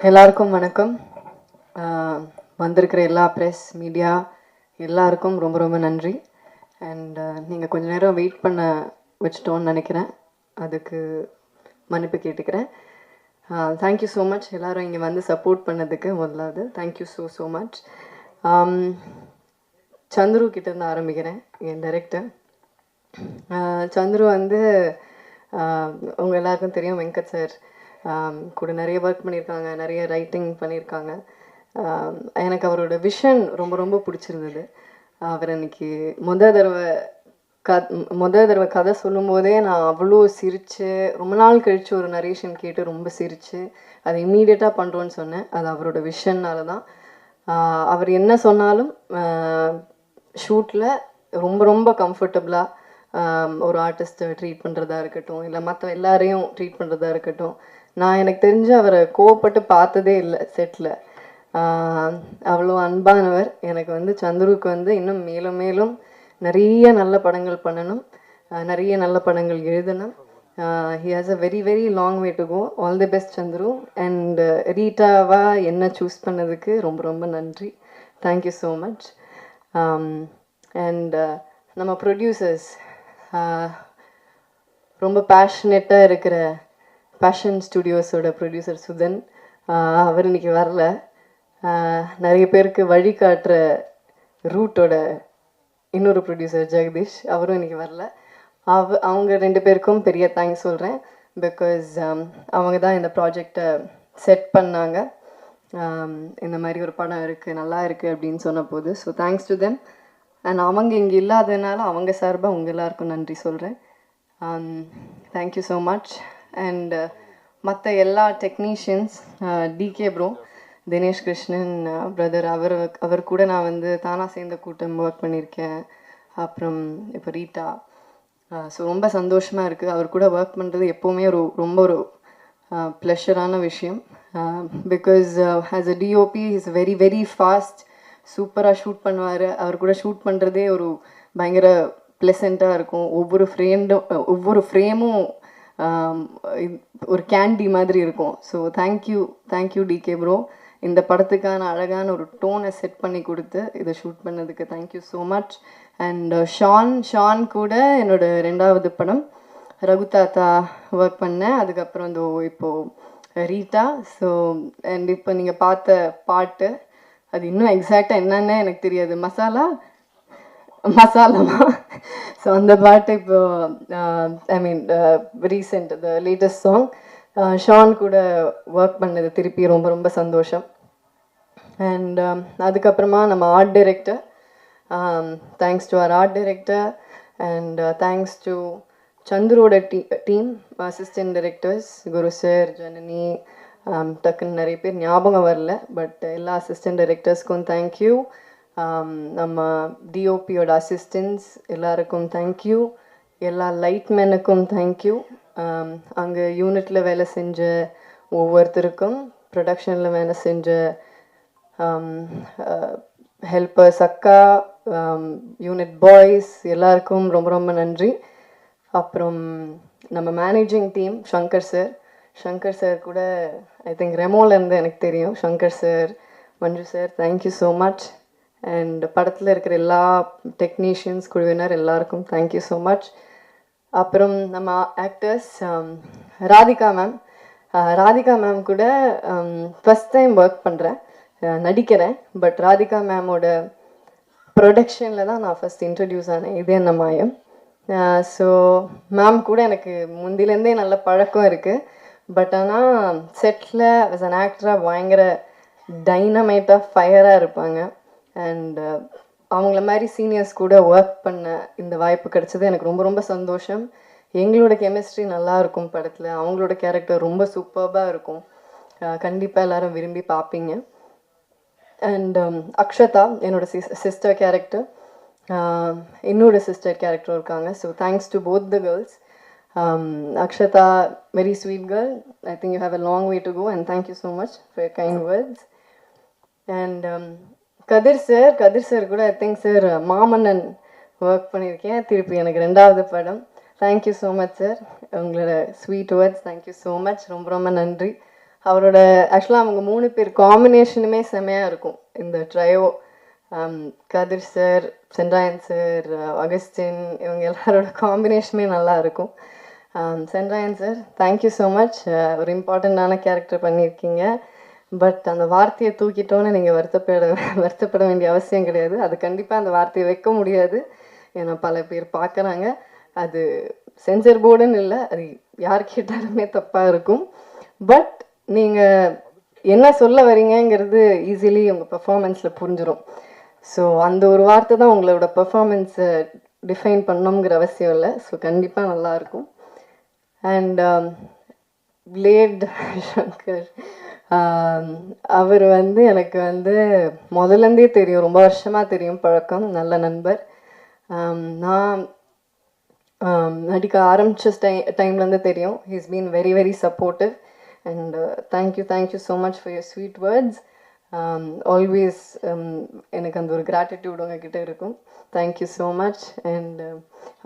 எல்லாருக்கும் வணக்கம். வந்திருக்கிற எல்லா ப்ரெஸ் மீடியா எல்லாருக்கும் ரொம்ப ரொம்ப நன்றி. அண்ட் நீங்கள் கொஞ்ச நேரம் வெயிட் பண்ண வச்சிட்டோன்னு நினைக்கிறேன். அதுக்கு மன்னிப்பு கேட்டுக்கிறேன். தேங்க்யூ ஸோ மச் எல்லோரும் இங்கே வந்து சப்போர்ட் பண்ணதுக்கு. முதலாவது தேங்க்யூ ஸோ மச். சந்துரு கிட்டேருந்து ஆரம்பிக்கிறேன். என் டைரக்டர் சந்துரு வந்து உங்கள் எல்லாருக்கும் தெரியும், வெங்கட் சார் கூட நிறைய ஒர்க் பண்ணியிருக்காங்க, நிறைய ரைட்டிங் பண்ணியிருக்காங்க. எனக்கு அவரோட விஷன் ரொம்ப ரொம்ப பிடிச்சிருந்தது. அவர் அன்றைக்கி முதல் தடவை கதை சொல்லும்போதே நான் அவ்வளோ சிரித்து, ரொம்ப நாள் கழித்து ஒரு நரேஷன் கேட்டு ரொம்ப சிரித்து அதை இம்மீடியட்டாக பண்ணுறோன்னு சொன்னேன். அது அவரோட விஷன்னால தான். அவர் என்ன சொன்னாலும் ஷூட்டில் ரொம்ப ரொம்ப கம்ஃபர்டபுளாக ஒரு ஆர்டிஸ்ட்டை ட்ரீட் பண்ணுறதா இருக்கட்டும், இல்லை மற்ற எல்லாரையும் ட்ரீட் பண்ணுறதா இருக்கட்டும். நான் எனக்கு தெரிஞ்சு அவரை கோவப்பட்டு பார்த்ததே இல்லை செட்டில். அவ்வளோ அன்பானவர். எனக்கு வந்து சந்துருக்கு வந்து இன்னும் மேலும் மேலும் நிறைய நல்ல படங்கள் பண்ணணும், நிறைய நல்ல படங்கள் எழுதணும். He has a very very long way to go. All the best Chandru. And ரீட்டாவா என்ன சூஸ் பண்ணதுக்கு ரொம்ப ரொம்ப நன்றி. Thank you so much. அண்ட் நம்ம ப்ரொடியூசர்ஸ், ரொம்ப பேஷனேட்டாக இருக்கிற பேஷன் ஸ்டுடியோஸோட ப்ரொடியூசர் சுதன், அவர் இன்றைக்கி வரல. நிறைய பேருக்கு வழிகாட்டுற ரூட்டோட இன்னொரு ப்ரொடியூசர் ஜெகதீஷ், அவரும் இன்றைக்கி வரல. அவங்க ரெண்டு பேருக்கும் பெரிய தேங்க்ஸ் சொல்கிறேன். பிகாஸ் அவங்க தான் இந்த ப்ராஜெக்டை செட் பண்ணாங்க. இந்த மாதிரி ஒரு படம் இருக்குது, நல்லா இருக்குது அப்படின்னு சொன்ன போது. So thanks to them. And அவங்க இங்கே இல்லாததுனால அவங்க சார்பாக உங்கள் எல்லாருக்கும் நன்றி சொல்கிறேன். Thank you so much. அண்ட் மற்ற எல்லா technicians, DK bro, Dinesh Krishnan brother, அவர் கூட நான் வந்து தானாக சேர்ந்த கூட்டம் ஒர்க் பண்ணியிருக்கேன். அப்புறம் இப்போ ரீட்டா. ஸோ ரொம்ப சந்தோஷமாக இருக்குது. அவர் கூட ஒர்க் பண்ணுறது எப்போவுமே ரொம்ப ஒரு ப்ளஷரான விஷயம். Because as a DOP is very very fast, சூப்பராக ஷூட் பண்ணுவார். அவர் கூட ஷூட் பண்ணுறதே ஒரு பயங்கர ப்ளசண்ட்டாக இருக்கும். ஒவ்வொரு ஃப்ரேமும் ஒரு கேண்டி மாதிரி இருக்கும். So thank you decay bro. இந்த படத்துக்கான அழகான ஒரு டோனை செட் பண்ணி கொடுத்து இதை ஷூட் பண்ணதுக்கு thank you so much. And Shan கூட என்னோட 2வது படம் ரகு தாத்தா ஒர்க் பண்ணேன். அதுக்கப்புறம் இப்போது ரீட்டா. ஸோ அண்ட் இப்போ நீங்கள் பார்த்த பாட்டு, அது இன்னும் எக்ஸாக்டாக என்னன்னு எனக்கு தெரியாது, மசாலாமா. ஸோ அந்த பாட்டு இப்போ I mean recent the latest song Shaan கூட ஒர்க் பண்ணது திருப்பி ரொம்ப ரொம்ப சந்தோஷம். அண்ட் அதுக்கப்புறமா நம்ம ஆர்ட் டைரக்டர், தேங்க்ஸ் டு அவர் art director. And thanks to சந்துரோட team, assistant directors Guru sir, Janani, டக்குன்னு நிறைய பேர் ஞாபகம் வரல, பட் எல்லா அசிஸ்டன்ட் டைரக்டர்ஸ்க்கும் தேங்க்யூ. நம்ம டிஓபியோட அசிஸ்டன்ஸ் எல்லாருக்கும் தேங்க்யூ. எல்லா லைட்மேனுக்கும் தேங்க்யூ. அங்கே யூனிட்டில் வேலை செஞ்ச ஒவ்வொருத்தருக்கும், ப்ரொடக்ஷனில் வேலை செஞ்ச ஹெல்பர்ஸ், அக்கா, யூனிட் பாய்ஸ் எல்லாருக்கும் ரொம்ப ரொம்ப நன்றி. அப்புறம் நம்ம மேனேஜிங் டீம், சங்கர் சார் கூட ஐ திங்க் ரெமோலேருந்து எனக்கு தெரியும். Shankar sir, Manju sir, thank you so much. And படத்தில் இருக்கிற எல்லா டெக்னீஷியன்ஸ் குழுவினர் எல்லாருக்கும் தேங்க்யூ ஸோ மச். அப்புறம் நம்ம ஆக்டர்ஸ், ராதிகா மேம் கூட ஃபஸ்ட் டைம் ஒர்க் பண்ணுறேன், நடிக்கிறேன். பட் ராதிகா மேமோட ப்ரொடக்ஷனில் தான் நான் ஃபஸ்ட் இன்ட்ரடியூஸ் ஆனேன், இதே என்ன மாயம். ஸோ மேம் கூட எனக்கு முந்திலேருந்தே நல்ல பழக்கம் இருக்குது. பட் ஆனால் செட்டில் ஆஸ் அன் ஆக்டராக பயங்கர டைனமைட்டாக ஃபயராக இருப்பாங்க. அண்ட் அவங்கள மாதிரி சீனியர்ஸ் கூட ஒர்க் பண்ண இந்த வாய்ப்பு கிடைச்சது எனக்கு ரொம்ப ரொம்ப சந்தோஷம். எங்களோட கெமிஸ்ட்ரி நல்லா இருக்கும் படத்தில். அவங்களோட கேரக்டர் ரொம்ப சூப்பர்பாக இருக்கும். கண்டிப்பாக எல்லோரும் விரும்பி பார்ப்பீங்க. அண்ட் அக்ஷதா என்னோட சிஸ்டர் கேரக்டர், என்னோட சிஸ்டர் கேரக்டரும் இருக்காங்க. So thanks to both the girls. Akshata, very sweet girl. I think you have a long way to go and thank you so much for your kind words. And Kathir sir கூட I think sir Maamannan work பண்ணியிருக்கேன். திருப்பி எனக்கு 2வது படம். Thank you so much sir, உங்களோட sweet words thank you so much. ரொம்ப ரொம்ப நன்றி. அவரோட ஆக்சுவலாக அவங்க 3 பேர் காம்பினேஷனுமே செமையாக இருக்கும் இந்த ட்ரையோ. கதிர் சார், சென்ராயன் சார், அகஸ்டின், இவங்க எல்லாரோட காம்பினேஷனுமே நல்லா இருக்கும். Sendrayan sir, thank you so much. ஒரு இம்பார்ட்டண்ட்டான கேரக்டர் பண்ணியிருக்கீங்க. பட் அந்த வார்த்தையை தூக்கிட்டோன்னு நீங்கள் வருத்தப்பட வேண்டிய அவசியம் கிடையாது. அது கண்டிப்பாக அந்த வார்த்தையை வைக்க முடியாது. ஏன்னா பல பேர் பார்க்குறாங்க. அது சென்சர் போர்டுன்னு இல்லை, அது யார் கேட்டாலுமே தப்பாக இருக்கும். பட் நீங்கள் என்ன சொல்ல வரீங்கங்கிறது ஈஸிலி உங்கள் பெர்ஃபார்மன்ஸில் புரிஞ்சிடும். ஸோ அந்த ஒரு வார்த்தை தான் உங்களோட பெர்ஃபார்மன்ஸை டிஃபைன் பண்ணணுங்கிற அவசியம் இல்லை. ஸோ கண்டிப்பாக நல்லாயிருக்கும். அண்ட் பிளேட் சங்கர், அவர் எனக்கு முதலேருந்தே தெரியும், ரொம்ப வருஷமாக தெரியும், பழக்கம், நல்ல நண்பர். நான் நடிக்க ஆரம்பித்த டைம்லேருந்து தெரியும். He's been very very supportive. And thank you so much for your sweet words. Always எனக்கு அந்த ஒரு கிராட்டிடியூட் உங்ககிட்ட இருக்கும். Thank you so much. And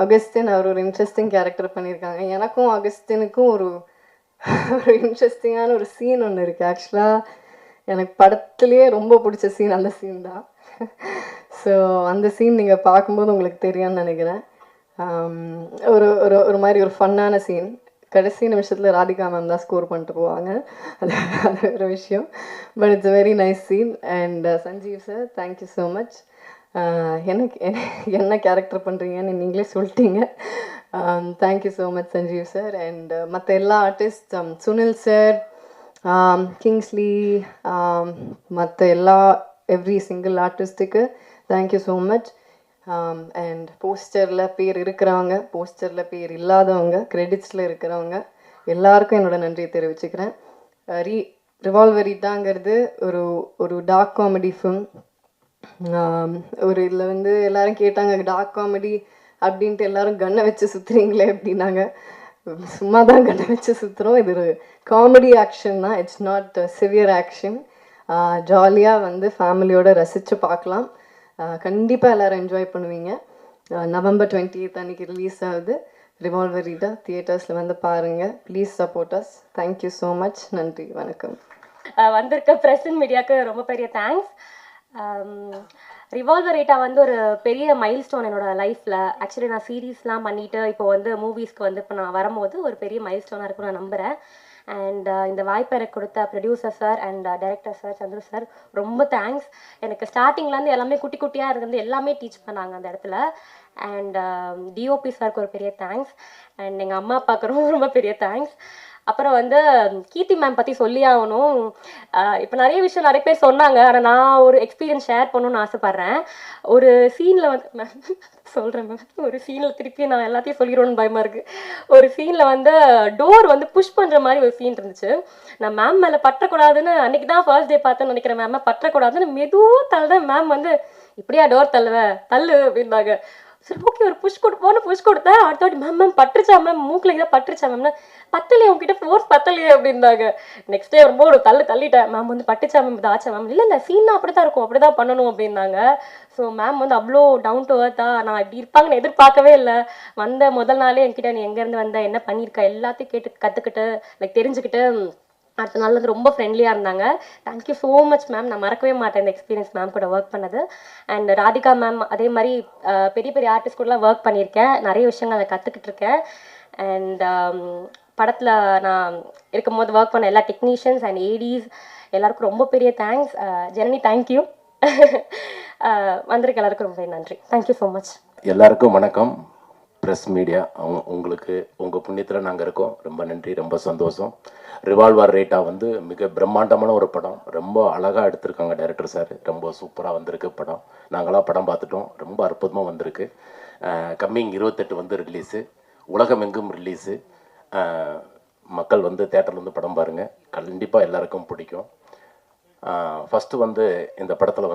Augustine, அவர் ஒரு இன்ட்ரெஸ்டிங் கேரக்டர் பண்ணியிருக்காங்க. எனக்கும் அகஸ்டினுக்கும் ஒரு இன்ட்ரெஸ்டிங்கான ஒரு சீன் ஒன்று இருக்குது. ஆக்சுவலாக எனக்கு படத்துலேயே ரொம்ப பிடிச்ச சீன் அந்த சீன் தான். ஸோ அந்த சீன் நீங்கள் பார்க்கும்போது உங்களுக்கு தெரியும்னு நினைக்கிறேன். ஒரு ஒரு ஒரு மாதிரி ஒரு ஃபன்னான சீன். கடைசி நிமிஷத்தில் ராதிகா மேம் தான் ஸ்கோர் பண்ணிட்டு போவாங்க. அது ஒரு விஷயம். But it's very nice scene. And Sanjeev sir, thank you so much. என்ன கேரக்டர் பண்ணுறீங்கன்னு நீங்களே சொல்லிட்டீங்க. Thank you so much Sanjeev sir. And மற்ற எல்லா ஆர்டிஸ்ட், சுனில் சார், கிங்ஸ்லி, மற்ற எவ்ரி சிங்கிள் ஆர்டிஸ்ட்டுக்கு தேங்க்யூ ஸோ மச். அண்ட் போஸ்டரில் பேர் இருக்கிறவங்க, போஸ்டரில் பேர் இல்லாதவங்க, கிரெடிட்ஸில் இருக்கிறவங்க எல்லாருக்கும் என்னோடய நன்றியை தெரிவிச்சுக்கிறேன். ரிவால்வரிட்டாங்கிறது ஒரு டார்க் காமெடி ஃபிலிம். இதில் எல்லாரும் கேட்டாங்க, டார்க் காமெடி அப்படின்ட்டு எல்லாரும் கன்னை வச்சு சுற்றுறீங்களே அப்படின்னாங்க. சும்மா தான் கன்னை வச்சு சுற்றுறோம். இது ஒரு காமெடி ஆக்ஷன் தான், இட்ஸ் நாட் சிவியர் ஆக்ஷன். ஜாலியாக ஃபேமிலியோடு ரசித்து பார்க்கலாம். கண்டிப்பாக எல்லோரும் என்ஜாய் பண்ணுவீங்க. நவம்பர் 28 அன்றைக்கி ரிலீஸ் ஆகுது ரிவால்வரிட்டா. தியேட்டர்ஸில் பாருங்கள். Please support us. Thank you so much. நன்றி, வணக்கம். வந்திருக்க ப்ரெஸ் அண்ட் மீடியாவுக்கு ரொம்ப பெரிய தேங்க்ஸ். ரிவால்வரிட்டா ஒரு பெரிய மைல் ஸ்டோன் என்னோட லைஃப்பில். ஆக்சுவலி நான் சீரீஸ்லாம் பண்ணிவிட்டு இப்போ மூவிஸ்க்கு இப்போ நான் வரும்போது ஒரு பெரிய மைல் ஸ்டோனாக இருக்குன்னு நான் நம்புகிறேன். அண்ட் இந்த வாய்ப்பை எனக்கு கொடுத்த producer sir and director sir Chandru sir ரொம்ப தேங்க்ஸ். எனக்கு ஸ்டார்டிங்லேருந்து எல்லாமே குட்டி குட்டியாக இருந்து எல்லாமே டீச் பண்ணாங்க அந்த இடத்துல. அண்ட் டிஓபி சாருக்கு ஒரு பெரிய தேங்க்ஸ். அண்ட் எங்கள் அம்மா அப்பாவுக்கு ரொம்ப ரொம்ப பெரிய தேங்க்ஸ். அப்புறம் கீர்த்தி மேம் பற்றி சொல்லி ஆகணும். இப்போ நிறைய விஷயம் நிறைய பேர் சொன்னாங்க. ஆனால் நான் ஒரு எக்ஸ்பீரியன்ஸ் ஷேர் பண்ணணும்னு ஆசைப்பட்றேன். ஒரு சீனில் மேம் சொல்கிறேன் மேம், ஒரு சீனில் திருப்பி நான் எல்லாத்தையும் சொல்லிடுவோன்னு பயமாக இருக்குது. ஒரு சீனில் டோர் புஷ் பண்ணுற மாதிரி ஒரு சீன் இருந்துச்சு. நான் மேம் மேலே பற்றக்கூடாதுன்னு அன்றைக்கி தான் ஃபர்ஸ்ட் டே பார்த்தேன்னு நினைக்கிறேன். மேம் பற்றக்கூடாதுன்னு மெதுவாக தள்ளுதான். மேம் இப்படியா டோர் தள்ளு அப்படின்னாங்க. சரி ஓகே, ஒரு புஷ் கொடுத்தேன். அடுத்த வாட்டி மேம் பட்டுருச்சா மேம், மூக்கில் இதாக பட்டுருச்சா மேம்னா, பத்தலையே உங்ககிட்ட ஃபோர்ஸ் பத்தலையே அப்படின்னாங்க. நெக்ஸ்ட் டே ரொம்ப ஒரு தள்ளிட்டேன். மேம் பட்டுச்சா மேம், இது ஆச்சா மேம், இல்லை சீனா அப்படி தான் இருக்கும், அப்படி தான் பண்ணணும் அப்படின்னாங்க. ஸோ மேம் அவ்வளோ டவுன் டு அர்த்தா. நான் இப்படி இருப்பாங்கன்னு எதிர்பார்க்கவே இல்லை. முதல் நாளே என்கிட்ட நீ எங்கேருந்து வந்த, என்ன பண்ணியிருக்க எல்லாத்தையும் கேட்டு கற்றுக்கிட்டு தெரிஞ்சுக்கிட்டு அடுத்த நாள் ரொம்ப ஃப்ரெண்ட்லியாக இருந்தாங்க. Thank you so much ma'am. நான் மறக்கவே மாட்டேன் இந்த எக்ஸ்பீரியன்ஸ் மேம் கூட ஒர்க் பண்ணது. அண்ட் ராதிகா மேம் அதே மாதிரி பெரிய பெரிய ஆர்டிஸ்ட் கூடலாம் ஒர்க் பண்ணியிருக்கேன். நிறைய விஷயங்கள் நான் கற்றுக்கிட்டு இருக்கேன். அண்ட் படத்தில் நான் இருக்கும்போது ஒர்க் பண்ண எல்லா டெக்னீஷியன்ஸ் அண்ட் ஏடிஸ் எல்லாருக்கும் ரொம்ப பெரிய தேங்க்ஸ். ஜனனி தேங்க்யூ. வந்திருக்க எல்லாருக்கும் ரொம்ப நன்றி. Thank you so much. எல்லாருக்கும் வணக்கம். ப்ரெஸ் மீடியா, உங்களுக்கு உங்கள் புண்ணியத்தில் நாங்கள் இருக்கோம். ரொம்ப நன்றி, ரொம்ப சந்தோஷம். ரிவால்வரிட்டா மிக பிரம்மாண்டமான ஒரு படம். ரொம்ப அழகாக எடுத்திருக்காங்க டைரக்டர் சார். ரொம்ப சூப்பராக வந்திருக்கு படம். நாங்களாம் படம் பார்த்துட்டோம். ரொம்ப அற்புதமாக வந்திருக்கு. கம்மிங் 28 ரிலீஸு, உலகமெங்கும் ரிலீஸு. மக்கள் தேட்டரில் படம் பாருங்கள். கண்டிப்பாக எல்லாருக்கும் பிடிக்கும். ஃபஸ்ட்டு இந்த படத்தில்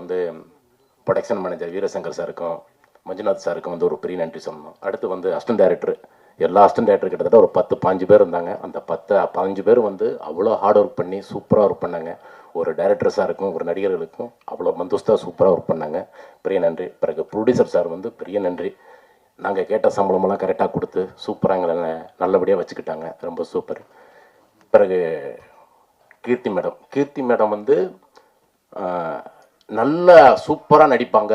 ப்ரொடக்ஷன் மேனேஜர் வீரசங்கர் சாருக்கும் மஞ்சுநாத் சாருக்கும் ஒரு பெரிய நன்றி சொல்லணும். அடுத்து அசிஸ்டன்ட் டைரக்டர், எல்லா அசிஸ்டன்ட் டைரக்டர் கிட்டத்தட்ட ஒரு 10-15 பேர் இருந்தாங்க. அந்த 10-15 பேர் அவ்வளோ ஹார்ட் ஒர்க் பண்ணி சூப்பராக ஒர்க் பண்ணாங்க. ஒரு டைரக்டர் சாருக்கும் ஒரு நடிகர்களுக்கும் அவ்வளோ மந்தோஸ்தாக சூப்பராக ஒர்க் பண்ணாங்க. பெரிய நன்றி. பிறகு ப்ரொடியூசர் சார் பெரிய நன்றி. நாங்கள் கேட்ட சம்பளமெல்லாம் கரெக்டாக கொடுத்து சூப்பராக எங்களை நல்லபடியாக வச்சுக்கிட்டாங்க. ரொம்ப சூப்பர். பிறகு கீர்த்தி மேடம் வந்து நல்லா சூப்பராக நடிப்பாங்க,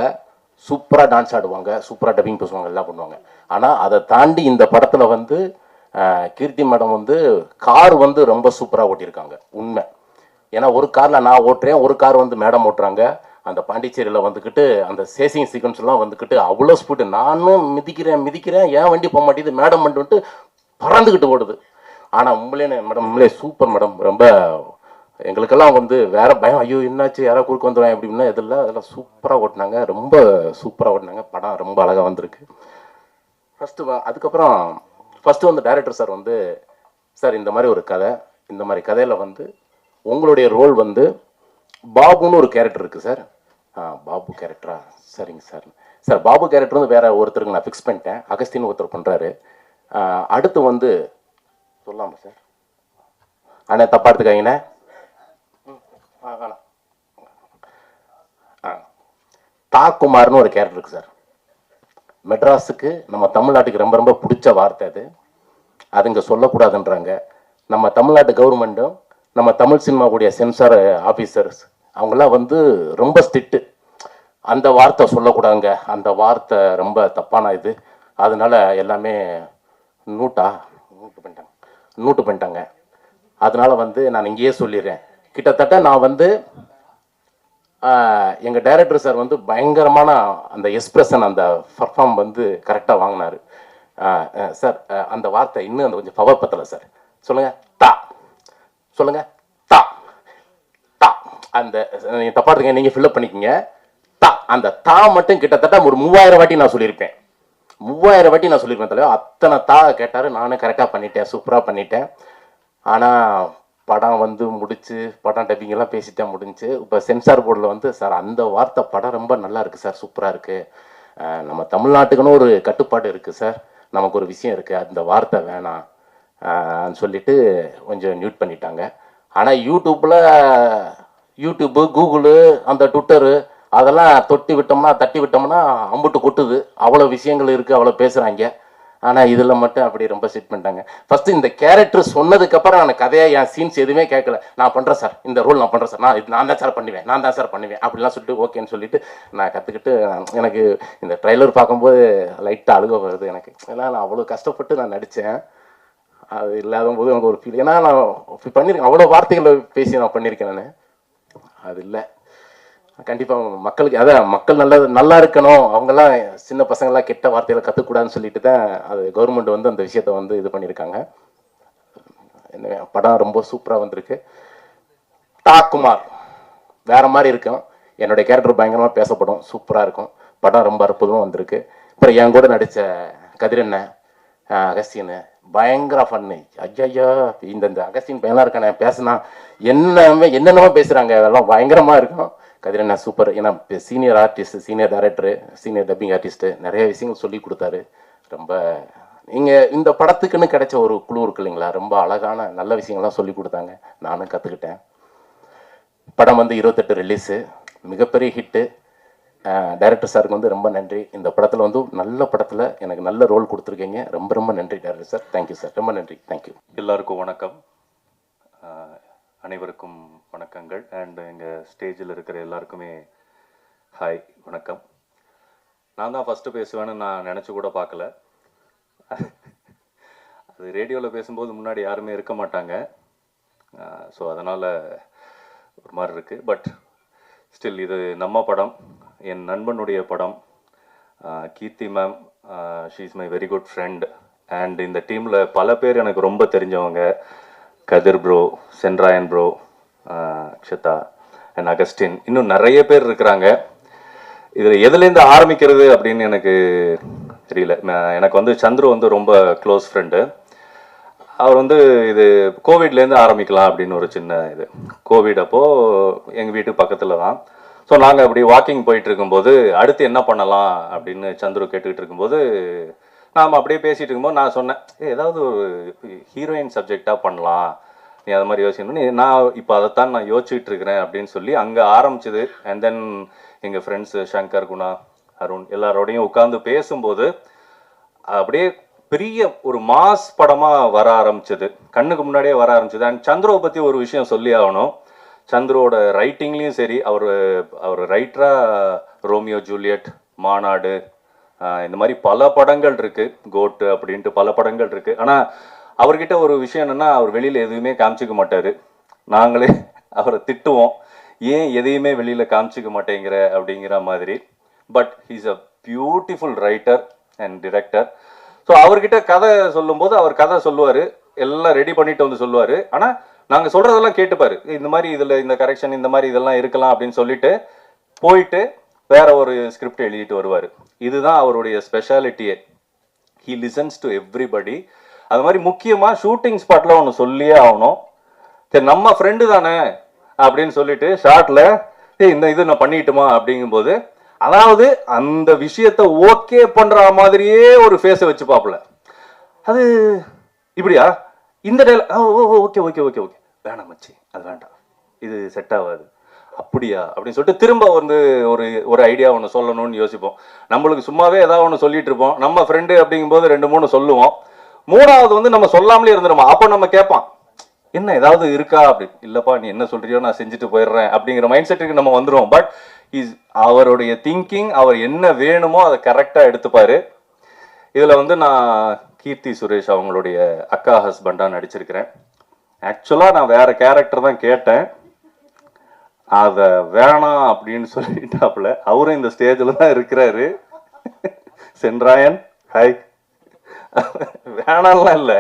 சூப்பராக டான்ஸ் ஆடுவாங்க, சூப்பராக டப்பிங் பேசுவாங்க, எல்லாம் பண்ணுவாங்க. ஆனால் அதை தாண்டி இந்த படத்தில் வந்து கீர்த்தி மேடம் வந்து கார் வந்து ரொம்ப சூப்பராக ஓட்டியிருக்காங்க. உண்மை. ஏன்னா ஒரு காரில் நான் ஓட்டுறேன், ஒரு கார் வந்து மேடம் ஓட்டுறாங்க. அந்த பாண்டிச்சேரியில் வந்துக்கிட்டு அந்த சேசிங் சீக்வன்ஸ்லாம் வந்துக்கிட்டு அவ்வளோ ஸ்பீடு. நானும் மிதிக்கிறேன், ஏன் வண்டி போக மாட்டேங்குது, மேடம் வந்துட்டு பறந்துக்கிட்டு ஓடுது. ஆனால் உண்மையிலே சூப்பர் மேடம். ரொம்ப எங்களுக்கெல்லாம் வந்து வேற பயம், ஐயோ என்னாச்சு, யாராவது குறுக்க வந்துடுவாங்க அப்படின்னா அதெல்லாம் சூப்பராக ஓட்டினாங்க, ரொம்ப சூப்பராக ஓட்டினாங்க. படம் ரொம்ப அழகாக வந்திருக்கு. அதுக்கப்புறம் ஃபஸ்ட்டு வந்து டைரக்டர் சார் வந்து, சார் இந்த மாதிரி ஒரு கதை, இந்த மாதிரி கதையில் வந்து உங்களுடைய ரோல் வந்து பாபுன்னு ஒரு கேரக்டர் இருக்குது சார். பாபு கேரக்டரா, சரிங்க சார். சார் பாபு கேரக்டர் வந்து வேற ஒருத்தருக்கு நான் ஃபிக்ஸ் பண்ணிட்டேன், அகஸ்தின்னு ஒருத்தர் பண்ணுறாரு. அடுத்து வந்து சொல்லாமா சார்? அண்ணே தப்பா எடுத்துக்காங்கண்ணே. தாக்குமார்னு ஒரு கேரக்டர் இருக்கு சார். மெட்ராஸுக்கு நம்ம தமிழ்நாட்டுக்கு ரொம்ப ரொம்ப பிடிச்ச வார்த்தை அது. அது இங்கே சொல்லக்கூடாதுன்றாங்க. நம்ம தமிழ்நாட்டு கவர்மெண்ட்டும் நம்ம தமிழ் சினிமாவுடைய சென்சார் ஆஃபீஸர்ஸ் அவங்களாம் வந்து ரொம்ப ஸ்ட்ரிக்ட்டு. அந்த வார்த்தை சொல்லக்கூடாதுங்க, அந்த வார்த்தை ரொம்ப தப்பான இது. அதனால எல்லாமே நூட்டு பண்ணிட்டாங்க. அதனால வந்து நான் இங்கேயே சொல்லிடுறேன். கிட்டத்தட்ட நான் வந்து எங்கள் டைரக்டர் சார் வந்து பயங்கரமான அந்த எக்ஸ்பிரஷன், அந்த பர்ஃபார்ம் வந்து கரெக்டாக வாங்கினார் சார். அந்த வார்த்தை இன்னும் அந்த கொஞ்சம் பவர் பத்தலை சார். சொல்லுங்கள் தா, சொல்லுங்கள் தா தா. அந்த நீங்கள் தப்பா இருக்கீங்க, நீங்கள் ஃபில்அப் பண்ணிக்கிங்க. தா, அந்த தா மட்டும் கிட்டத்தட்ட ஒரு 3000 வாட்டி நான் சொல்லியிருப்பேன். 3000 வாட்டி நான் சொல்லியிருப்பேன் தலைவர். அத்தனை தா கேட்டார், நானும் கரெக்டாக பண்ணிட்டேன், சூப்பராக பண்ணிட்டேன். ஆனால் படம் வந்து முடிச்சு, படம் டப்பிங் எல்லாம் பேசிட்டேன், முடிஞ்சு. இப்போ சென்சார் போர்டில் வந்து சார் அந்த வார்த்தை படம் ரொம்ப நல்லா இருக்குது சார், சூப்பராக இருக்குது, நம்ம தமிழ்நாட்டுக்குன்னு ஒரு கட்டுப்பாடு இருக்குது சார், நமக்கு ஒரு விஷயம் இருக்குது, அந்த வார்த்தை வேணாம் சொல்லிட்டு கொஞ்சம் மியூட் பண்ணிட்டாங்க. ஆனால் யூடியூப்பு, கூகுளு, அந்த ட்விட்டரு அதெல்லாம் தட்டி விட்டோம்னா அம்புட்டு கொட்டுது. அவ்வளோ விஷயங்கள் இருக்குது, அவ்வளோ பேசுகிறாங்க. ஆனால் இதில் மட்டும் அப்படி ரொம்ப செட் பண்ணிட்டாங்க. ஃபஸ்ட்டு இந்த கேரக்டர் சொன்னதுக்கப்புறம் நான் கதையாக என் சீன்ஸ் எதுவுமே கேட்கல. நான் பண்ணுறேன் சார், இந்த ரோல் நான் பண்ணுறேன் சார், நான் தான் சார் பண்ணுவேன் அப்படிலாம் சொல்லிட்டு ஓகேன்னு சொல்லிட்டு நான் கற்றுக்கிட்டு, எனக்கு இந்த ட்ரைலர் பார்க்கும்போது லைட்டாக அழுக வருது எனக்கு. ஏன்னா நான் அவ்வளோ கஷ்டப்பட்டு நான் நடித்தேன். அது இல்லாத போது எனக்கு ஒரு ஃபீல். ஏன்னா நான் பண்ணியிருக்கேன், அவ்வளோ வார்த்தைகளை பேசி நான் பண்ணியிருக்கேன். நான் அது இல்லை, கண்டிப்பாக மக்களுக்கு அதான் மக்கள் நல்லா இருக்கணும், அவங்கெல்லாம் சின்ன பசங்களாம் கெட்ட வார்த்தைகளை கற்றுக்கூடாதுன்னு சொல்லிட்டு தான் அது கவர்மெண்ட் வந்து அந்த விஷயத்தை வந்து இது பண்ணியிருக்காங்க. படம் ரொம்ப சூப்பராக வந்திருக்கு. தாக்குமார் வேற மாதிரி இருக்கும், என்னுடைய கேரக்டர் பயங்கரமாக பேசப்படும், சூப்பராக இருக்கும். படம் ரொம்ப அற்புதமாக வந்திருக்கு. அப்புறம் என் கூட நடித்த கதிரண்ணன், அகஸ்தின் பயங்கர ஃபன்னு. ஐயா இந்த அகஸ்தின் பையனாக இருக்கானே, பேசினா என்னென்னமோ பேசுகிறாங்க, அதெல்லாம் பயங்கரமாக இருக்கும். கதிரண்ணன் சூப்பர். ஏன்னா senior artist, senior director, senior dubbing artist, நிறைய விஷயங்கள் சொல்லி கொடுத்தாரு. ரொம்ப நீங்கள் இந்த படத்துக்குன்னு கிடைச்ச ஒரு குழு இருக்கு இல்லைங்களா, ரொம்ப அழகான நல்ல விஷயங்கள்லாம் சொல்லி கொடுத்தாங்க, நானும் கற்றுக்கிட்டேன். படம் வந்து 28 ரிலீஸு, மிகப்பெரிய ஹிட்டு. டைரக்டர் சாருக்கு வந்து ரொம்ப நன்றி. இந்த படத்தில் வந்து நல்ல படத்தில் எனக்கு நல்ல ரோல் கொடுத்துருக்கீங்க, ரொம்ப ரொம்ப நன்றி டைரக்டர் சார். தேங்க்யூ சார், ரொம்ப நன்றி, தேங்க்யூ. எல்லாருக்கும் வணக்கம், அனைவருக்கும் வணக்கங்கள். அண்ட் எங்கள் ஸ்டேஜில் இருக்கிற எல்லாருக்குமே ஹாய், வணக்கம். நான் தான் ஃபஸ்ட்டு பேசுவேன்னு நான் நினச்சி கூட பார்க்கல. அது ரேடியோவில் பேசும்போது முன்னாடி யாருமே இருக்க மாட்டாங்க, ஸோ அதனால் ஒரு மாதிரி இருக்குது. பட் ஸ்டில் இது நம்ம படம், என் நண்பனுடைய படம். Keerthy ma'am, she is my very good friend. And இந்த டீமில் பல பேர் எனக்கு ரொம்ப தெரிஞ்சவங்க. Kathir bro, Sendrayan bro, Akshata and Augustine, இன்னும் நிறைய பேர் இருக்கிறாங்க. இதில் எதுலேருந்து ஆரம்பிக்கிறது அப்படின்னு எனக்கு தெரியல. எனக்கு வந்து சந்துரு வந்து ரொம்ப க்ளோஸ் ஃப்ரெண்டு. அவர் வந்து இது கோவிட்லேருந்து ஆரம்பிக்கலாம் அப்படின்னு ஒரு சின்ன இது. கோவிட் அப்போது எங்கள் வீட்டு பக்கத்தில் தான். ஸோ நாங்கள் அப்படி வாக்கிங் போயிட்டு இருக்கும்போது அடுத்து என்ன பண்ணலாம் அப்படின்னு சந்துரு கேட்டுக்கிட்டு இருக்கும்போது நாம் அப்படியே பேசிகிட்டு இருக்கும்போது நான் சொன்னேன், ஏதாவது ஒரு ஹீரோயின் சப்ஜெக்டாக பண்ணலாம், நீ அது மாதிரி யோசிக்கணும், நான் இப்போ அதைத்தான் நான் யோசிச்சுட்டு இருக்கிறேன் அப்படின்னு சொல்லி அங்கே ஆரம்பிச்சது. அண்ட் தென் எங்கள் ஃப்ரெண்ட்ஸு சங்கர், குணா, அருண் எல்லாரோடையும் உட்காந்து பேசும்போது அப்படியே பெரிய ஒரு மாஸ் படமாக வர ஆரம்பிச்சது, கண்ணுக்கு முன்னாடியே வர ஆரம்பிச்சது. அண்ட் சந்துருவை பற்றி ஒரு விஷயம் சொல்லி ஆகணும். சந்துருவோட ரைட்டிங்லேயும் சரி, அவர் ரைட்டராக ரோமியோ ஜூலியட், மாநாடு, இந்த மாதிரி பல படங்கள் இருக்குது, கோட்டு அப்படின்ட்டு பல படங்கள் இருக்குது. ஆனால் அவர்கிட்ட ஒரு விஷயம் என்னென்னா, அவர் வெளியில் எதுவுமே காமிச்சிக்க மாட்டார். நாங்களே அவரை திட்டுவோம், ஏன் எதையுமே வெளியில் காமிச்சிக்க மாட்டேங்கிற அப்படிங்கிற மாதிரி. But he's a beautiful writer and director. So அவர்கிட்ட கதை சொல்லும்போது அவர் கதை சொல்லுவார், எல்லாம் ரெடி பண்ணிட்டு வந்து சொல்லுவார். ஆனால் நாங்கள் சொல்கிறதெல்லாம் கேட்டுப்பார், இந்த மாதிரி இதில் இந்த கரெக்ஷன் இந்த மாதிரி இதெல்லாம் இருக்கலாம் அப்படின்னு சொல்லிட்டு போயிட்டு வேற ஒரு ஸ்கிரிப்ட் எழுதிட்டு வருவார். இதுதான் அவருடைய ஸ்பெஷாலிட்டியே. He listens to everybody. அது மாதிரி முக்கியமாக ஷூட்டிங் ஸ்பாட்டில் ஒன்று சொல்லியே ஆகணும். சரி நம்ம ஃப்ரெண்டு தானே அப்படின்னு சொல்லிட்டு ஷார்ட்டில் இந்த இது நான் பண்ணிட்டுமா அப்படிங்கும்போது, அதாவது அந்த விஷயத்த ஓகே பண்ற மாதிரியே ஒரு ஃபேஸை வச்சு பாப்பல. அது இப்படியா, இந்த ஓகே ஓகே ஓகே ஓகே வேணாம் மச்சி, அது வேண்டாம், இது செட் ஆகாது, அப்படியா அப்படின்னு சொல்லிட்டு திரும்ப வந்து ஒரு ஐடியா ஒன்று சொல்லணும்னு யோசிப்போம். நம்மளுக்கு சும்மாவே ஏதாவது ஒன்று சொல்லிட்டு இருப்போம், நம்ம ஃப்ரெண்டு அப்படிங்கும்போது 2-3 சொல்லுவோம். 3வது வந்து நம்ம சொல்லாமலே இருந்துருமா. அப்போ நம்ம கேட்பான், என்ன ஏதாவது இருக்கா அப்படி. இல்லப்பா நீ என்ன சொல்றியோ நான் செஞ்சுட்டு போயிடுறேன் அப்படிங்கிற மைண்ட் செட்டுக்கு நம்ம வந்துடுவோம். பட் அவருடைய திங்கிங், அவர் என்ன வேணுமோ அதை கரெக்டாக எடுத்துப்பாரு. இதில் வந்து நான் கீர்த்தி சுரேஷ் அவங்களுடைய அக்கா ஹஸ்பண்டாக நடிச்சிருக்கிறேன். ஆக்சுவலாக நான் வேற கேரக்டர் தான் கேட்டேன், அதை வேணாம் அப்படின்னு சொல்லிட்டாப்புல. அவரும் இந்த ஸ்டேஜில் தான் இருக்கிறாரு. சென்றாயன் ஹாய். வேணாம்லாம் இல்லை,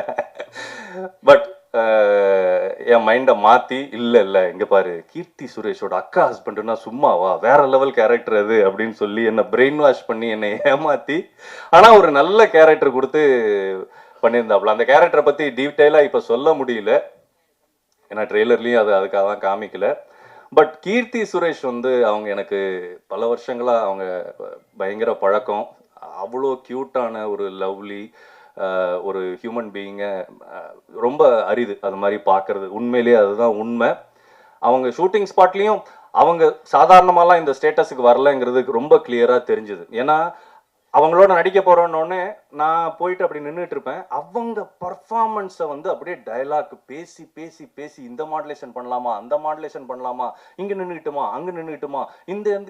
பட் என் மைண்டை மாற்றி இல்லை இங்கே பாரு, கீர்த்தி சுரேஷோட அக்கா ஹஸ்பண்டுனா சும்மாவா, வேற லெவல் கேரக்டர் அது அப்படின்னு சொல்லி என்னை பிரெயின் வாஷ் பண்ணி என்னை ஏமாற்றி, ஆனால் ஒரு நல்ல கேரக்டர் கொடுத்து பண்ணியிருந்தாப்புல. அந்த கேரக்டரை பற்றி டீட்டெயிலாக இப்போ சொல்ல முடியல, ஏன்னா ட்ரெய்லர்லேயும் அதுக்காக தான் காமிக்கல. பட் கீர்த்தி சுரேஷ் வந்து அவங்க எனக்கு பல வருஷங்களாக அவங்க பயங்கர பழக்கம். அவ்வளோ க்யூட்டான ஒரு லவ்லி ஒரு ஹியூமன் பீயிங்கை ரொம்ப அரிது அது மாதிரி பார்க்கறது. உண்மையிலேயே அதுதான் உண்மை. அவங்க ஷூட்டிங் ஸ்பாட்லேயும் அவங்க சாதாரணமாலாம் இந்த ஸ்டேட்டஸுக்கு வரலங்கிறது ரொம்ப கிளியராக தெரிஞ்சுது. ஏன்னா அவங்களோட நடிக்க போகிறோன்னொடனே நான் போயிட்டு அப்படி நின்றுட்டு இருப்பேன். அவங்க பர்ஃபார்மன்ஸை வந்து அப்படியே டைலாக் பேசி பேசி பேசி இந்த மாடுலேஷன் பண்ணலாமா, அந்த மாடுலேஷன் பண்ணலாமா, இங்கே நின்றுக்கிட்டுமா, அங்கே நின்றுக்கிட்டுமா,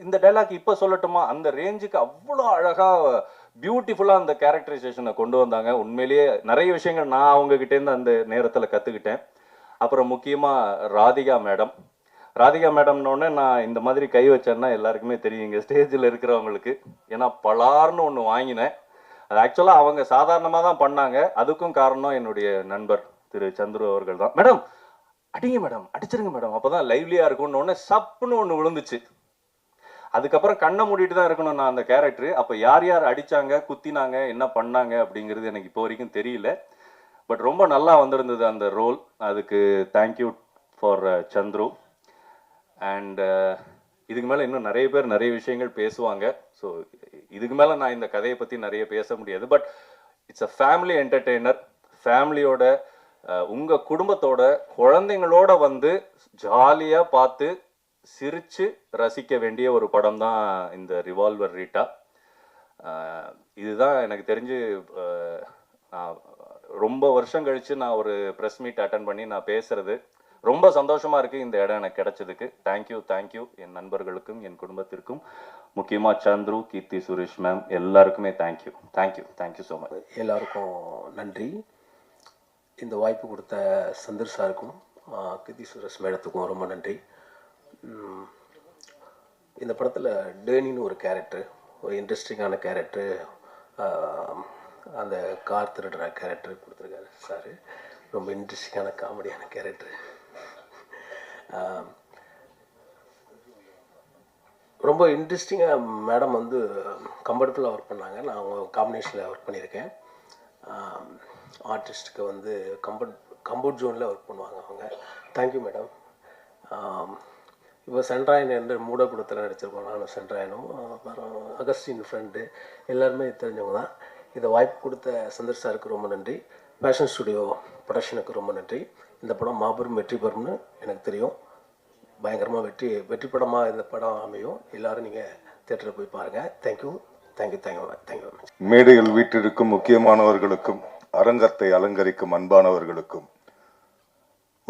இந்த டைலாக் இப்போ சொல்லட்டுமா, அந்த ரேஞ்சுக்கு அவ்வளோ அழகாக பியூட்டிஃபுல்லாக அந்த கேரக்டரைசேஷனை கொண்டு வந்தாங்க. உண்மையிலேயே நிறைய விஷயங்கள் நான் அவங்ககிட்டேருந்து அந்த நேரத்தில் கற்றுக்கிட்டேன். அப்புறம் முக்கியமாக ராதிகா மேடம்னோடனே நான் இந்த மாதிரி கை வச்சேன்னா எல்லாருக்குமே தெரியுங்க ஸ்டேஜில் இருக்கிறவங்களுக்கு. ஏன்னா பலார்னு ஒன்று வாங்கினேன். அது ஆக்சுவலாக அவங்க சாதாரணமாக தான் பண்ணாங்க. அதுக்கும் காரணம் என்னுடைய நண்பர் திரு சந்துரு அவர்கள் தான். மேடம் அடிங்க மேடம், அடிச்சிருங்க மேடம், அப்போ தான் லைவ்லியாக இருக்கும்னு ஒன்று சப்புன்னு ஒன்று விழுந்துச்சு. அதுக்கப்புறம் கண்ணை மூடிட்டு தான் இருக்கணும் நான் அந்த கேரக்டரு. அப்போ யார் யார் அடித்தாங்க, குத்தினாங்க, என்ன பண்ணாங்க அப்படிங்கிறது எனக்கு இப்போ வரைக்கும் தெரியல. பட் ரொம்ப நல்லா வந்திருந்தது அந்த ரோல். அதுக்கு தேங்க்யூ ஃபார் சந்துரு. அண்ட் இதுக்கு மேலே இன்னும் நிறைய பேர் நிறைய விஷயங்கள் பேசுவாங்க. ஸோ இதுக்கு மேலே நான் இந்த கதையை பற்றி நிறைய பேச முடியாது. But it's a family entertainer. ஃபேமிலியோட உங்கள் குடும்பத்தோட குழந்தைங்களோட வந்து ஜாலியாக பார்த்து சிரித்து ரசிக்க வேண்டிய ஒரு படம் தான் இந்த ரிவால்வர் ரீட்டா. இதுதான் எனக்கு தெரிஞ்சு நான் ரொம்ப வருஷம் கழித்து நான் ஒரு ப்ரெஸ் மீட் அட்டன் பண்ணி நான் பேசுகிறது ரொம்ப சந்தோஷமாக இருக்குது. இந்த இடம் எனக்கு கிடைச்சதுக்கு தேங்க்யூ என் நண்பர்களுக்கும் என் குடும்பத்திற்கும், முக்கியமாக சந்துரு, கீர்த்தி சுரேஷ் மேம் எல்லாருக்குமே தேங்க்யூ ஸோ மச். எல்லாருக்கும் நன்றி. இந்த வாய்ப்பு கொடுத்த சந்தர் சாருக்கும் கீர்த்தி சுரேஷ் மேடத்துக்கும் ரொம்ப நன்றி. இந்த படத்தில் டேனின்னு ஒரு கேரக்டர், ஒரு இன்ட்ரெஸ்டிங்கான கேரக்டரு, அந்த கார் திருடுற கேரக்டர் கொடுத்துருக்காரு சார். ரொம்ப இன்ட்ரெஸ்டிங்கான காமெடியான கேரக்டரு. ரொம்ப இன்ட்ரெஸ்டிங்காக மேடம் வந்து கம்ஃபர்டபுளாக ஒர்க் பண்ணாங்க. நான் அவங்க காம்பினேஷனில் ஒர்க் பண்ணியிருக்கேன். ஆர்டிஸ்ட்டுக்கு வந்து கம்ஃபர்ட் ஜோனில் ஒர்க் பண்ணுவாங்க அவங்க. Thank you madam. இப்போ சென்ட்ராயன் என்று மூடக்குடத்தில் நடிச்சிருக்கோம். நான் சென்ட்ராயனும் அப்புறம் அகஸ்டின் ஃப்ரெண்டு எல்லாருமே தெரிஞ்சவங்க தான். இதை வாய்ப்பு கொடுத்த சந்தர் சாருக்கு ரொம்ப நன்றி. ஃபேஷன் ஸ்டுடியோ ப்ரொடக்ஷனுக்கு ரொம்ப நன்றி. இந்த படம் மாபெரும் வெற்றி பெறும்னு எனக்கு தெரியும். பயங்கரமாக வெற்றி படமாக இந்த படம் அமையும். எல்லோரும் நீங்கள் தேட்டரில் போய் பாருங்கள். தேங்க்யூ. Thank you very much. மேடையில் வீட்டிற்கும் முக்கியமானவர்களுக்கும் அரங்கத்தை அலங்கரிக்கும் அன்பானவர்களுக்கும்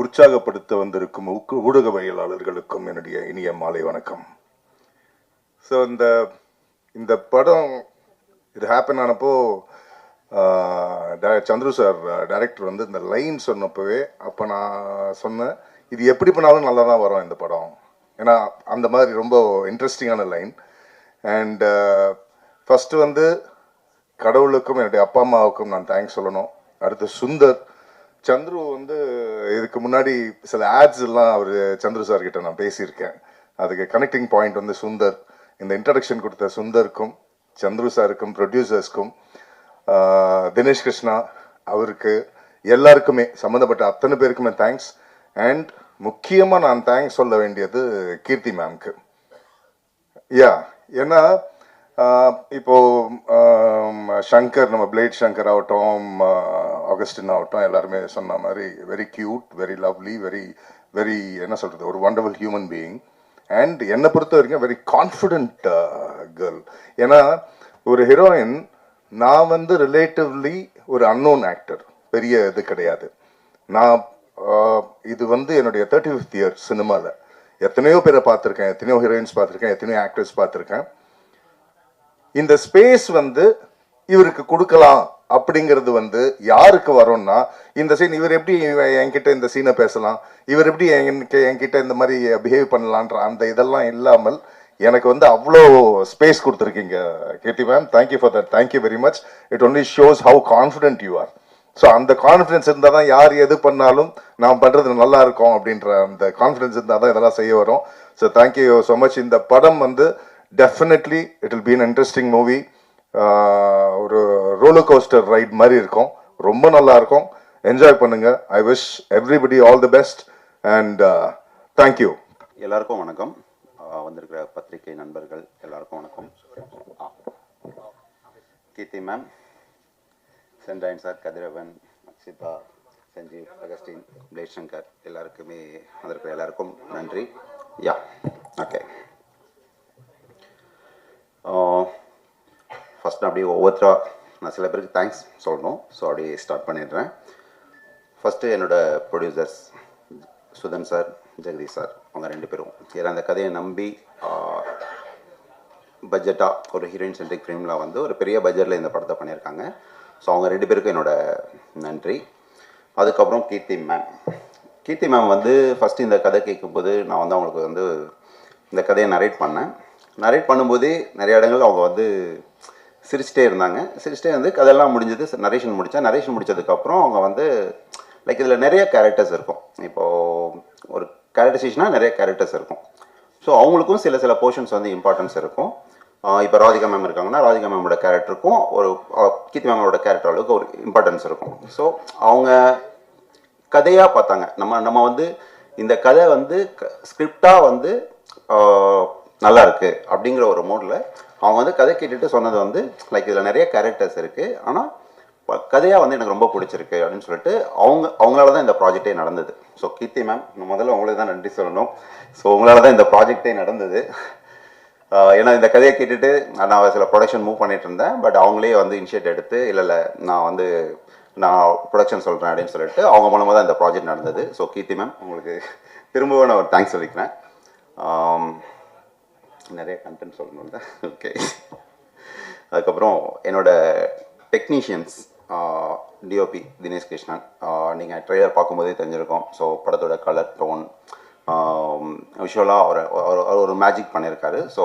உற்சாகப்படுத்த வந்திருக்கும் ஊடகவியலாளர்களுக்கும் என்னுடைய இனிய மாலை வணக்கம். ஸோ இந்த படம் இது ஹேப்பன் ஆனப்போ சந்துரு சார் டைரக்டர் வந்து இந்த லைன் சொன்னப்பவே அப்போ நான் சொன்னேன், இது எப்படி பண்ணாலும் நல்லா தான் வரும் இந்த படம். ஏன்னா அந்த மாதிரி ரொம்ப இன்ட்ரெஸ்டிங்கான லைன். அண்ட் ஃபஸ்ட்டு வந்து கடவுளுக்கும் என்னுடைய அப்பா அம்மாவுக்கும் நான் தேங்க்ஸ் சொல்லணும். அடுத்து சுந்தர் சந்துரு வந்து இதுக்கு முன்னாடி சில ஆட்ஸ் எல்லாம் அவர் சந்துரு சார் கிட்ட நான் பேசியிருக்கேன். அதுக்கு கனெக்டிங் பாயிண்ட் வந்து சுந்தர். இந்த இன்ட்ரடக்ஷன் கொடுத்த சுந்தருக்கும் சந்துரு சாருக்கும் ப்ரொடியூசர்ஸ்க்கும் தினேஷ் கிருஷ்ணா அவருக்கு எல்லாருக்குமே சம்மந்தப்பட்ட அத்தனை பேருக்குமே தேங்க்ஸ். அண்ட் முக்கியமாக நான் தேங்க்ஸ் சொல்ல வேண்டியது கீர்த்தி மேம்க்கு. ஏன்னா இப்போ சங்கர், நம்ம பிளேட் சங்கர் ஆகட்டும், ஆகஸ்டின் ஆகட்டும், எல்லாருமே சொன்ன மாதிரி very cute, very lovely, very என்ன சொல்கிறது, ஒரு வண்டர்ஃபுல் ஹியூமன் பீயிங். அண்ட் என்னை பொறுத்த வரைக்கும் வெரி கான்ஃபிடென்ட் கேர்ள். ஏன்னா ஒரு ஹீரோயின், நான் வந்து ரிலேட்டிவ்லி ஒரு அன்னோன் ஆக்டர், பெரிய இது கிடையாது. நான் இது வந்து என்னுடைய 35th இயர் சினிமாவில் எத்தனையோ பேரை பார்த்துருக்கேன், எத்தனையோ ஹீரோயின்ஸ் பார்த்துருக்கேன், எத்தனையோ ஆக்டர்ஸ் பார்த்துருக்கேன். இந்த ஸ்பேஸ் வந்து இவருக்கு கொடுக்கலாம் அப்படிங்கிறது வந்து யாருக்கு வரும்னா, இந்த சீன் இவர் எப்படி என்கிட்ட இந்த சீனை பேசலாம், இவர் எப்படி என்கிட்ட இந்த மாதிரி பிஹேவ் பண்ணலான்ற அந்த இதெல்லாம் இல்லாமல் எனக்கு வந்து அவ்வளோ ஸ்பேஸ் கொடுத்துருக்கீங்க Keerthy ma'am. Thank you for that. Thank you very much. It only shows how confident you are. So அந்த கான்ஃபிடென்ஸ் இருந்தால் தான் யார் எது பண்ணாலும் நான் பண்ணுறது நல்லா இருக்கும் அப்படின்ற அந்த கான்ஃபிடென்ஸ் இருந்தால் தான் இதெல்லாம் செய்ய வரும். So thank you so much. இந்த படம் வந்து definitely it will be an interesting movie. ஒரு ரோலர் கோஸ்டர் ரைட் மாதிரி இருக்கும், ரொம்ப நல்லா இருக்கும். என்ஜாய் பண்ணுங்க. I wish everybody all the best and thank you. எல்லாருக்கும் வணக்கம். வந்திருக்கிற பத்திரிகை நண்பர்கள் எல்லாருக்கும் வணக்கம். கீர்த்தி மேம், சென்றாயன் சார், கதிரவன், அக்ஷிதா, சஞ்சீவ், அகஸ்டின், பிளேட் சங்கர், எல்லாருக்குமே வந்திருக்கிற எல்லாருக்கும் நன்றி. ஓகே, ஃபஸ்ட் அப்படியே ஒவ்வொருத்தரா நான் சில பேருக்கு தேங்க்ஸ் சொல்லணும். ஸோ அப்படியே ஸ்டார்ட் பண்ணிடுறேன். ஃபஸ்ட்டு என்னோடய producers Sudhan sir, Jagadish sir, அவங்க 2 பேரும் ஏன்னா அந்த கதையை நம்பி பட்ஜெட்டாக ஒரு ஹீரோயின் சென்ட்ரிக் ஃபிலிமில் வந்து ஒரு பெரிய பட்ஜெட்டில் இந்த படத்தை பண்ணியிருக்காங்க. ஸோ அவங்க 2 பேருக்கும் என்னோட நன்றி. அதுக்கப்புறம் கீர்த்தி மேம் வந்து ஃபஸ்ட்டு இந்த கதை கேட்கும்போது நான் வந்து அவங்களுக்கு வந்து இந்த கதையை நரேட் பண்ணும்போதே நிறைய இடங்கள் அவங்க வந்து சிரிச்சிட்டே இருந்து கதையெல்லாம் முடிஞ்சது. நரேஷன் முடித்ததுக்கப்புறம் அவங்க வந்து லைக் இதில் நிறைய கேரக்டர்ஸ் இருக்கும். இப்போது ஒரு கேரக்டரைசேஷனாக நிறைய கேரக்டர்ஸ் இருக்கும். ஸோ அவங்களுக்கும் சில போர்ஷன்ஸ் வந்து இம்பார்ட்டன்ஸ் இருக்கும். இப்போ ராதிகா மேம் இருக்காங்கன்னா ராதிகா மேமோட கேரக்டருக்கும் ஒரு கீர்த்தி மேமோட கேரக்டர் அளவுக்கு ஒரு இம்பார்ட்டன்ஸ் இருக்கும். ஸோ அவங்க கதையாக பார்த்தாங்க. நம்ம வந்து இந்த கதை வந்து ஸ்கிரிப்டாக வந்து நல்லா இருக்குது அப்படிங்கிற ஒரு மோடில் அவங்க வந்து கதை கேட்டுட்டு சொன்னது வந்து லைக் இதில் நிறைய கேரக்டர்ஸ் இருக்குது, ஆனால் கதையாக வந்து எனக்கு ரொம்ப பிடிச்சிருக்கு அப்படின்னு சொல்லிட்டு அவங்களால தான் இந்த ப்ராஜெக்டே நடந்தது. ஸோ கீர்த்தி மேம், முதல்ல உங்களுக்கு தான் நன்றி சொல்லணும். ஸோ உங்களால் தான் இந்த ப்ராஜெக்டே நடந்தது. ஏன்னா இந்த கதையை கேட்டுட்டு நான் சில ப்ரொடக்ஷன் மூவ் பண்ணிட்டு இருந்தேன். பட் அவங்களே வந்து இனிஷியேட் எடுத்து இல்லை நான் ப்ரொடக்ஷன் சொல்கிறேன் அப்படின்னு சொல்லிட்டு அவங்க மூலமாக தான் இந்த ப்ராஜெக்ட் நடந்தது. ஸோ கீர்த்தி மேம், உங்களுக்கு திரும்பவும் நான் ஒரு தேங்க்ஸ் சொல்லிக்கிறேன். நிறைய கண்டென்ட் சொல்லணும்ல. ஓகே, அதுக்கப்புறம் என்னோட டெக்னீஷியன்ஸ் டிஓபி தினேஷ் கிருஷ்ணன், நீங்கள் ட்ரெய்லர் பார்க்கும்போதே தெரிஞ்சிருக்கோம். ஸோ படத்தோட கலர் டோன் விஷுவலாக அவர் ஒரு மேஜிக் பண்ணியிருக்காரு. ஸோ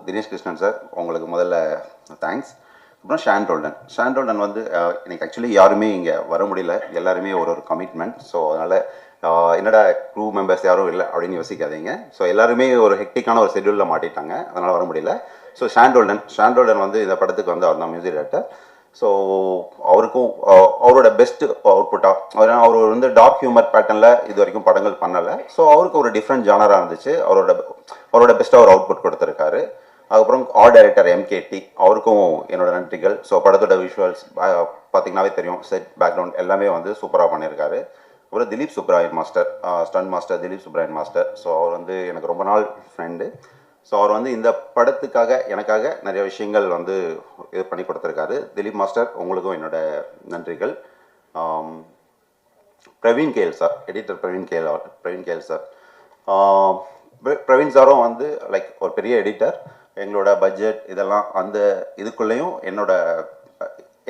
தினேஷ் கிருஷ்ணன் சார், உங்களுக்கு முதல்ல தேங்க்ஸ். அப்புறம் ஷாண்டோல்டன் வந்து எனக்கு ஆக்சுவலி யாருமே இங்கே வர முடியல, எல்லாருமே ஒரு கமிட்மெண்ட். ஸோ அதனால் என்னடா க்ரூ மெம்பர்ஸ் யாரும் இல்லை அப்படின்னு யோசிக்காதீங்க. ஸோ எல்லாருமே ஒரு ஹெக்டிக்கான ஒரு ஷெட்யூலில் மாட்டிட்டாங்க, அதனால் வர முடியல. ஸோ ஷாண்டோல்டன் வந்து இந்த படத்துக்கு வந்து அவர் தான் மியூசிக் டைரக்டர். ஸோ அவருக்கும் அவரோட பெஸ்ட்டு அவுட்புட்டாக அவர் வந்து டார்க் ஹியூமர் பேட்டர்னில் இது வரைக்கும் படங்கள் பண்ணலை. ஸோ அவருக்கு ஒரு டிஃப்ரெண்ட் ஜானராக இருந்துச்சு. அவரோட பெஸ்ட்டாக ஒரு அவுட்புட் கொடுத்துருக்காரு. அதுக்கப்புறம் ஆர்ட் டைரக்டர் எம்கேடி, அவருக்கும் என்னோட நன்றிகள். ஸோ படத்தோட விஷுவல்ஸ் பார்த்தீங்கன்னாவே தெரியும், செட் பேக்ரவுண்ட் எல்லாமே வந்து சூப்பராக பண்ணியிருக்காரு. அப்புறம் Dileep Subbarayan master, stun master Dileep Subbarayan master. So அவர் வந்து எனக்கு ரொம்ப நாள் ஃப்ரெண்டு. ஸோ அவர் வந்து இந்த படத்துக்காக எனக்காக நிறைய விஷயங்கள் வந்து இது பண்ணி கொடுத்துருக்காரு. திலீப் மாஸ்டர் உங்களுக்கும் என்னோட நன்றிகள். Praveen KL sir, editor Praveen KL sir. Praveen சாரும் வந்து லைக் ஒரு பெரிய எடிட்டர். எங்களோட பட்ஜெட் இதெல்லாம் அந்த இதுக்குள்ளேயும்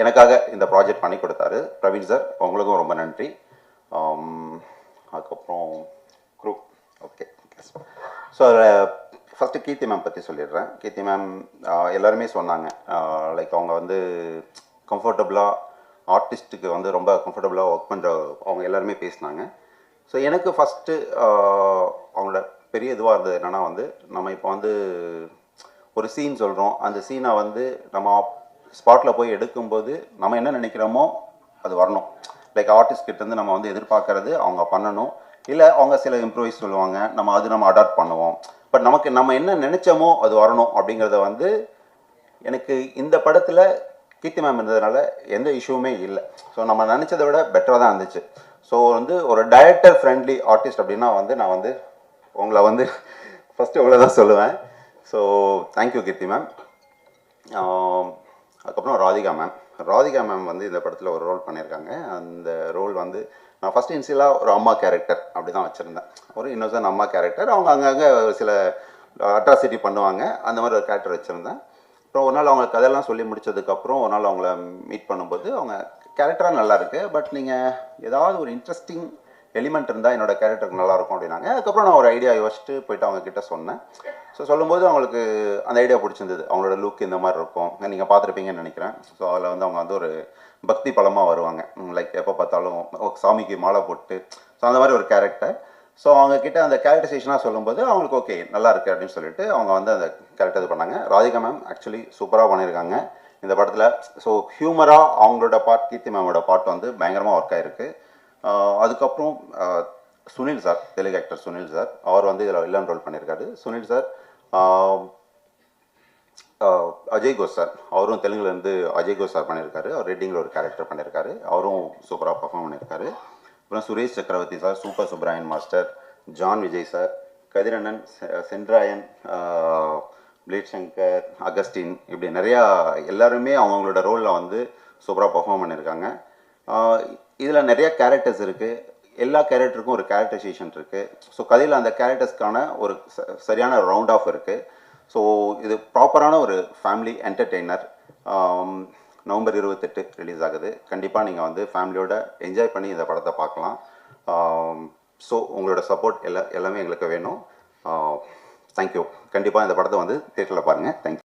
எனக்காக இந்த ப்ராஜெக்ட் பண்ணி கொடுத்தாரு. பிரவீன் சார் உங்களுக்கும் ரொம்ப நன்றி. அதுக்கப்புறம் குரூப் ஓகே. ஸோ ஃபஸ்ட்டு கீர்த்தி மேம் பற்றி சொல்லிடுறேன். கீர்த்தி மேம் எல்லாருமே சொன்னாங்க லைக் அவங்க வந்து கம்ஃபர்டபுளாக ஆர்டிஸ்ட்டுக்கு வந்து ரொம்ப கம்ஃபர்டபுளாக ஒர்க் பண்ணுற அவங்க எல்லாருமே பேசினாங்க. ஸோ எனக்கு ஃபஸ்ட்டு அவங்களோட பெரிய இதுவாக இருந்தது என்னென்னா வந்து நம்ம இப்போ வந்து ஒரு சீன் சொல்கிறோம், அந்த சீனை வந்து நம்ம ஸ்பாட்டில் போய் எடுக்கும்போது நம்ம என்ன நினைக்கிறோமோ அது வரணும். லைக் ஆர்டிஸ்ட் கிட்டேருந்து நம்ம வந்து எதிர்பார்க்கறது அவங்க பண்ணணும். இல்லை அவங்க சில இம்ப்ரூவைஸ் சொல்லுவாங்க, நம்ம அடாப்ட் பண்ணுவோம். பட் நம்ம என்ன நினச்சோமோ அது வரணும் அப்படிங்கிறத வந்து எனக்கு இந்த படத்தில் கீர்த்தி மேம் இருந்ததுனால எந்த இஷ்யூவுமே இல்லை. ஸோ நம்ம நினச்சதை விட பெட்டராக தான் இருந்துச்சு. ஸோ வந்து ஒரு டைரக்டர் ஃப்ரெண்ட்லி ஆர்டிஸ்ட் அப்படின்னா வந்து நான் வந்து உங்களை வந்து ஃபஸ்ட்டு உங்களை தான் சொல்லுவேன். ஸோ தேங்க்யூ கீர்த்தி மேம். அதுக்கப்புறம் ராதிகா மேம் வந்து இந்த படத்தில் ஒரு ரோல் பண்ணியிருக்காங்க. அந்த ரோல் வந்து நான் ஃபஸ்ட் இன்சியலாக ஒரு அம்மா கேரக்டர் அப்படி தான் வச்சுருந்தேன். ஒரு இன்னொசன் அம்மா கேரக்டர். அவங்க அங்கங்கே சில அட்ராசிட்டி பண்ணுவாங்க, அந்த மாதிரி ஒரு கேரக்டர் வச்சுருந்தேன். அப்புறம் ஒரு நாள் அவங்க கதையெல்லாம் சொல்லி முடிச்சதுக்கப்புறம் ஒரு நாள் அவங்கள மீட் பண்ணும்போது அவங்க கேரக்டராக நல்லா இருக்குது, பட் நீங்கள் ஏதாவது ஒரு இன்ட்ரெஸ்டிங் எலிமெண்ட் இருந்தால் என்னோடய கேரக்டருக்கு நல்லாயிருக்கும் அப்படின்னாங்க. அதுக்கப்புறம் நான் ஒரு ஐடியா யோசிச்சுட்டு போயிட்டு அவங்க கிட்ட சொன்னேன். ஸோ சொல்லும்போது அவங்களுக்கு அந்த ஐடியா பிடிச்சிருந்தது. அவங்களோட லுக் இந்த மாதிரி இருக்கும், நீங்கள் பார்த்துருப்பீங்கன்னு நினைக்கிறேன். ஸோ அதில் வந்து அவங்க வந்து ஒரு பக்தி பலமாக வருவாங்க, லைக் எப்போ பார்த்தாலும் சாமிக்கு மாலை போட்டு, ஸோ அந்த மாதிரி ஒரு கேரக்டர். ஸோ அவங்கக்கிட்ட அந்த கேரக்டரைசேஷனாக சொல்லும்போது அவங்களுக்கு ஓகே நல்லா இருக்குது அப்படின்னு சொல்லிட்டு அவங்க வந்து அந்த கேரக்டர் இது பண்ணாங்க. ராதிகா மேம் ஆக்சுவலி சூப்பராக பண்ணியிருக்காங்க இந்த படத்தில். ஸோ ஹியூமராக அவங்களோட பார்ட், கீர்த்தி மேமோட பார்ட் வந்து பயங்கரமாக ஒர்க் ஆகிருக்கு. அதுக்கப்புறம் Sunil sir, Telugu actor Sunil sir, அவர் வந்து இதில் வில்லன் ரோல் பண்ணியிருக்காரு. சுனில் சார், அஜய் கோஷ் சார், அவரும் தெலுங்குலேருந்து அஜய் கோஷ் சார் பண்ணியிருக்காரு. அவர் ரெட்டிங்கில் ஒரு கேரக்டர் பண்ணியிருக்காரு, அவரும் சூப்பராக பர்ஃபார்ம் பண்ணியிருக்காரு. அப்புறம் Suresh Chakravarthy sir, super Subbarayan master, John Vijay sir, கதிரண்ணன், சென்ட்ராயன், பிளேட் சங்கர், அகஸ்டின், இப்படி நிறையா எல்லாருமே அவங்களோட ரோலில் வந்து சூப்பராக பர்ஃபார்ம் பண்ணியிருக்காங்க. இதில் நிறையா கேரக்டர்ஸ் இருக்குது. எல்லா கேரக்டருக்கும் ஒரு கேரக்டரைசேஷன் இருக்குது. ஸோ கதையில் அந்த கேரக்டர்ஸ்க்கான ஒரு சரியான ரவுண்ட் ஆஃப் இருக்குது. ஸோ இது ப்ராப்பரான ஒரு ஃபேமிலி என்டர்டெய்னர். நவம்பர் 28 ரிலீஸ் ஆகுது. கண்டிப்பாக நீங்கள் வந்து ஃபேமிலியோட என்ஜாய் பண்ணி இந்த படத்தை பார்க்கலாம். ஸோ உங்களோட சப்போர்ட் எல்லாமே எங்களுக்கு வேணும். தேங்க்யூ. கண்டிப்பாக இந்த படத்தை வந்து தியேட்டரில் பாருங்கள். தேங்க்யூ.